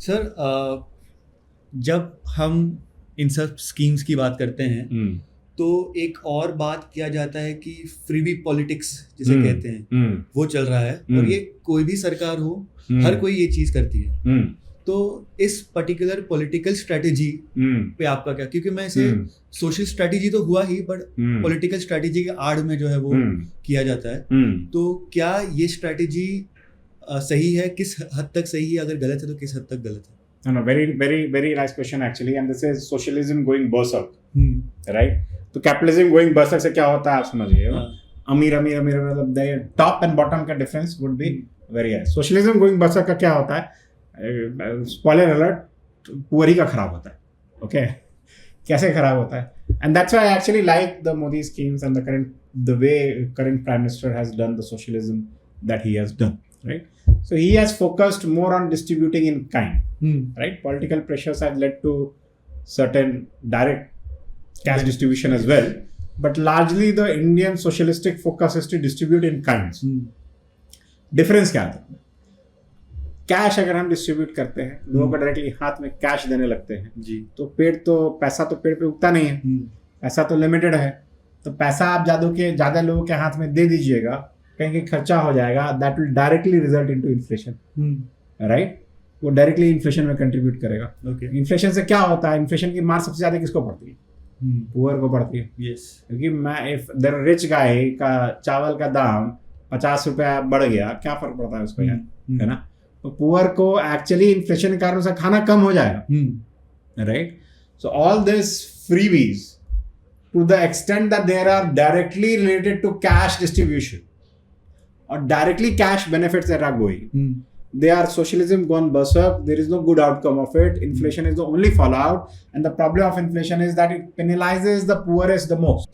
Sir जब हम इन सब स्कीम्स की बात करते हैं तो एक और बात किया जाता है कि फ्रीबी पॉलिटिक्स जिसे कहते हैं वो चल रहा है और ये कोई भी सरकार हो हर कोई ये चीज करती है। तो इस पर्टिकुलर पॉलिटिकल स्ट्रेटेजी पे आपका क्या, क्योंकि मैं इसे सोशल स्ट्रेटेजी तो हुआ ही बट पॉलिटिकल स्ट्रेटेजी के आड़ में जो है वो किया जाता है, तो क्या ये स्ट्रेटेजी सही है, किस हद तक सही है, अगर गलत है तो किस हद तक गलत है? No, very nice question actually, and this is socialism going berserk, right? तो capitalism going berserk से क्या होता है आप समझिए, अमीर मतलब the top and bottom का difference would be very high. Socialism going berserk का क्या होता है? Spoiler alert, पुअरी का खराब होता है, okay? कैसे खराब होता है? And that's why I actually like the Modi schemes and the way current Prime Minister has done the socialism that he has done, right? So he has focused more on distributing in kind, right? Political pressures have led to certain direct cash distribution as well, but largely the Indian socialistic focus is to distribute in kinds. Difference क्या था? Cash अगर हम distribute करते हैं, लोगों को directly हाथ में कैश देने लगते हैं जी, तो पैसा तो पेड़ पे उगता नहीं है, पैसा तो लिमिटेड है, तो पैसा आप ज्यादा लोगों के हाथ में दे दीजिएगा, कहीं खर्चा हो जाएगा, that will directly result into inflation, right? वो डायरेक्टली इन्फ्लेशन में कंट्रीब्यूट करेगा। इन्फ्लेशन से क्या होता है? इन्फ्लेशन की मार सबसे ज्यादा किसको पड़ती है? पुअर को पड़ती है। क्योंकि इफ द रिच गाय का चावल का दाम 50 रुपया बढ़ गया, क्या फर्क पड़ता है उसको यार, है ना? तो पुअर को एक्चुअली इन्फ्लेशन के कारण उसका खाना कम हो जाएगा, right? So all this freebies to the extent that there are directly related to cash distribution or directly cash benefits that are going. They are socialism gone berserk. There is no good outcome of it. Inflation is the only fallout. And the problem of inflation is that it penalizes the poorest the most.